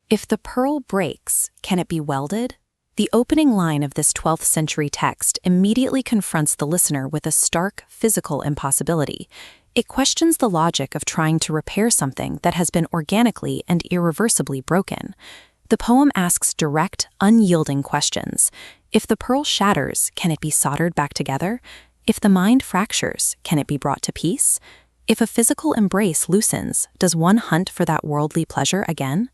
If the pearl breaks, can it be welded? The opening line of this 12th century text immediately confronts the listener with a stark physical impossibility. It questions the logic of trying to repair something that has been organically and irreversibly broken. The poem asks direct, unyielding questions. If the pearl shatters, can it be soldered back together? If the mind fractures, can it be brought to peace? If a physical embrace loosens, does one hunt for that worldly pleasure again?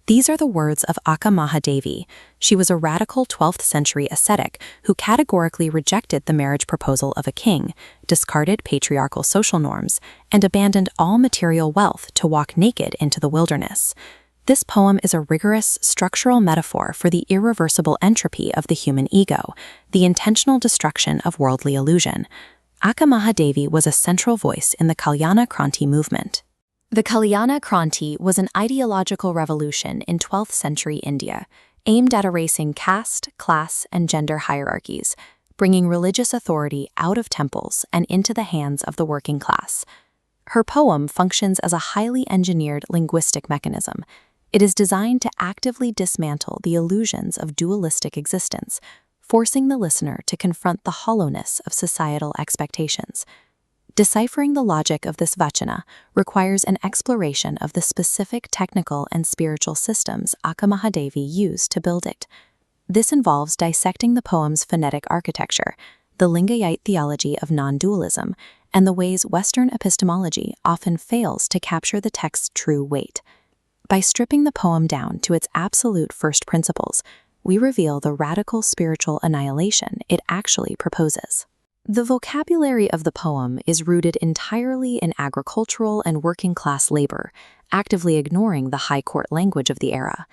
These are the words of Akka Mahadevi. She was a radical 12th century ascetic who categorically rejected the marriage proposal of a king, discarded patriarchal social norms, and abandoned all material wealth to walk naked into the wilderness. This poem is a rigorous, structural metaphor for the irreversible entropy of the human ego, the intentional destruction of worldly illusion. Akka Mahadevi was a central voice in the Kalyana Kranti movement. The Kalyana Kranti was an ideological revolution in 12th century India, aimed at erasing caste, class, and gender hierarchies, bringing religious authority out of temples and into the hands of the working class. Her poem functions as a highly engineered linguistic mechanism. It is designed to actively dismantle the illusions of dualistic existence, forcing the listener to confront the hollowness of societal expectations. Deciphering the logic of this Vachana requires an exploration of the specific technical and spiritual systems Akka Mahadevi used to build it. This involves dissecting the poem's phonetic architecture, the Lingayite theology of non-dualism, and the ways Western epistemology often fails to capture the text's true weight. By stripping the poem down to its absolute first principles, we reveal the radical spiritual annihilation it actually proposes. The vocabulary of the poem is rooted entirely in agricultural and working-class labor, actively ignoring the high court language of the era.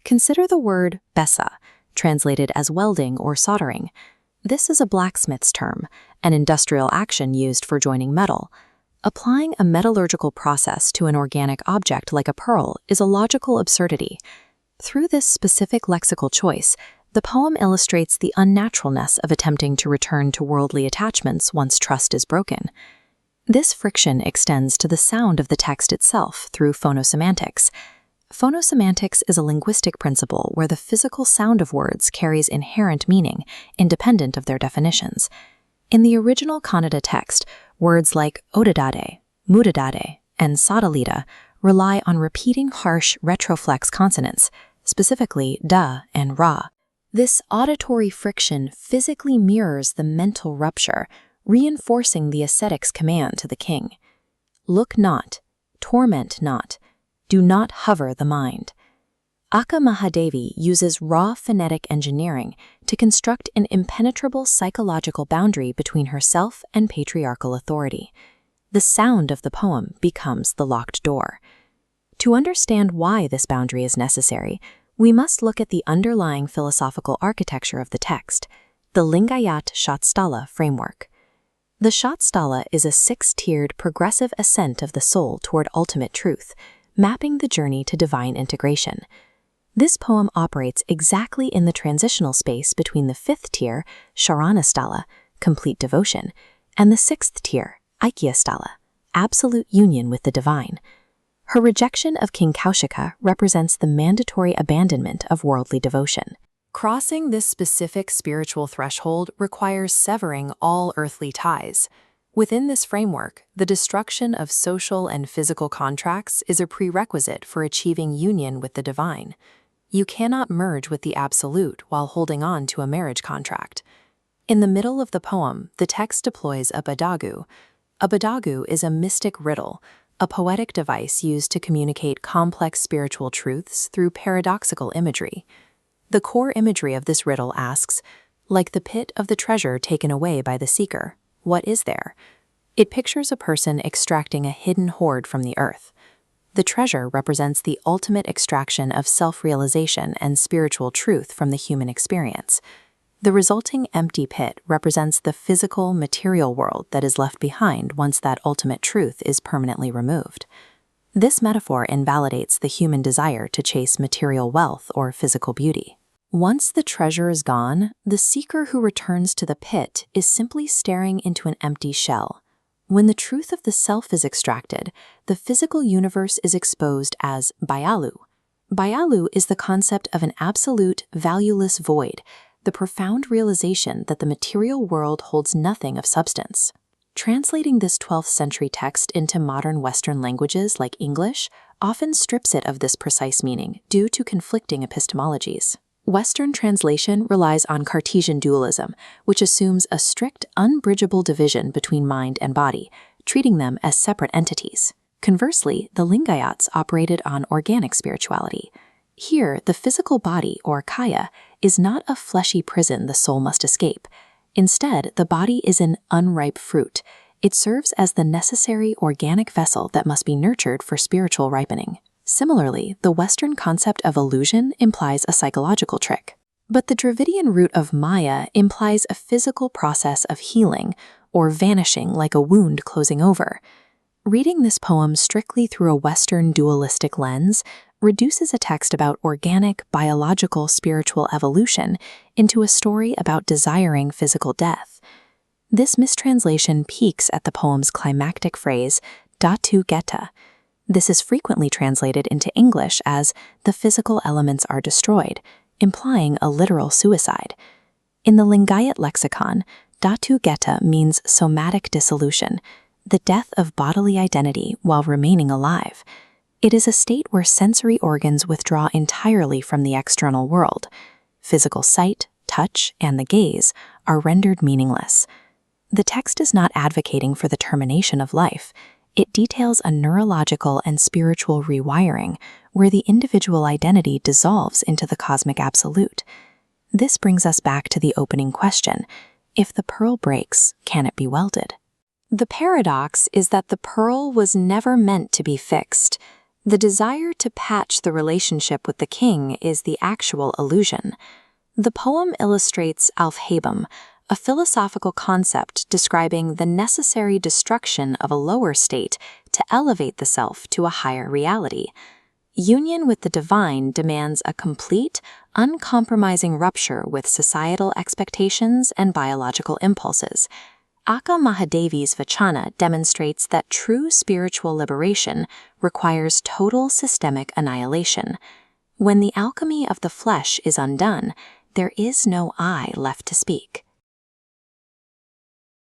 Consider the word besa, translated as welding or soldering. This is a blacksmith's term, an industrial action used for joining metal. Applying a metallurgical process to an organic object like a pearl is a logical absurdity. Through this specific lexical choice, the poem illustrates the unnaturalness of attempting to return to worldly attachments once trust is broken. This friction extends to the sound of the text itself through phonosemantics. Phonosemantics is a linguistic principle where the physical sound of words carries inherent meaning, independent of their definitions. In the original Kannada text, words like odadade, mudadade, and sadalita rely on repeating harsh retroflex consonants, specifically da and ra. This auditory friction physically mirrors the mental rupture, reinforcing the ascetic's command to the king. Look not, torment not, do not hover the mind. Akka Mahadevi uses raw phonetic engineering to construct an impenetrable psychological boundary between herself and patriarchal authority. The sound of the poem becomes the locked door. To understand why this boundary is necessary, we must look at the underlying philosophical architecture of the text, the Lingayat Shatstala framework. The Shatstala is a six-tiered progressive ascent of the soul toward ultimate truth, mapping the journey to divine integration. This poem operates exactly in the transitional space between the fifth tier, Sharanastala, complete devotion, and the sixth tier, Aikyastala, absolute union with the divine. Her rejection of King Kaushika represents the mandatory abandonment of worldly devotion. Crossing this specific spiritual threshold requires severing all earthly ties. Within this framework, the destruction of social and physical contracts is a prerequisite for achieving union with the divine. You cannot merge with the absolute while holding on to a marriage contract. In the middle of the poem, the text deploys a badagu. A badagu is a mystic riddle, a poetic device used to communicate complex spiritual truths through paradoxical imagery. The core imagery of this riddle asks, like the pit of the treasure taken away by the seeker, what is there? It pictures a person extracting a hidden hoard from the earth. The treasure represents the ultimate extraction of self-realization and spiritual truth from the human experience. The resulting empty pit represents the physical, material world that is left behind once that ultimate truth is permanently removed. This metaphor invalidates the human desire to chase material wealth or physical beauty. Once the treasure is gone, the seeker who returns to the pit is simply staring into an empty shell. When the truth of the self is extracted, the physical universe is exposed as bayalu. Bayalu is the concept of an absolute, valueless void, the profound realization that the material world holds nothing of substance. Translating this 12th century text into modern Western languages like English often strips it of this precise meaning due to conflicting epistemologies. Western translation relies on Cartesian dualism, which assumes a strict, unbridgeable division between mind and body, treating them as separate entities. Conversely, the Lingayats operated on organic spirituality. Here, the physical body, or kaya, is not a fleshy prison the soul must escape. Instead, the body is an unripe fruit. It serves as the necessary organic vessel that must be nurtured for spiritual ripening. Similarly, the Western concept of illusion implies a psychological trick. But the Dravidian root of Maya implies a physical process of healing, or vanishing like a wound closing over. Reading this poem strictly through a Western dualistic lens reduces a text about organic, biological, spiritual evolution into a story about desiring physical death. This mistranslation peaks at the poem's climactic phrase, datu geta. This is frequently translated into English as the physical elements are destroyed, implying a literal suicide. In the Lingayat lexicon, datu geta means somatic dissolution, the death of bodily identity while remaining alive. It is a state where sensory organs withdraw entirely from the external world. Physical sight, touch, and the gaze are rendered meaningless. The text is not advocating for the termination of life. It details a neurological and spiritual rewiring where the individual identity dissolves into the cosmic absolute. This brings us back to the opening question: if the pearl breaks, can it be welded? The paradox is that the pearl was never meant to be fixed. The desire to patch the relationship with the king is the actual illusion. The poem illustrates Aufhebung, a philosophical concept describing the necessary destruction of a lower state to elevate the self to a higher reality. Union with the divine demands a complete, uncompromising rupture with societal expectations and biological impulses. Akka Mahadevi's Vachana demonstrates that true spiritual liberation requires total systemic annihilation. When the alchemy of the flesh is undone, there is no I left to speak.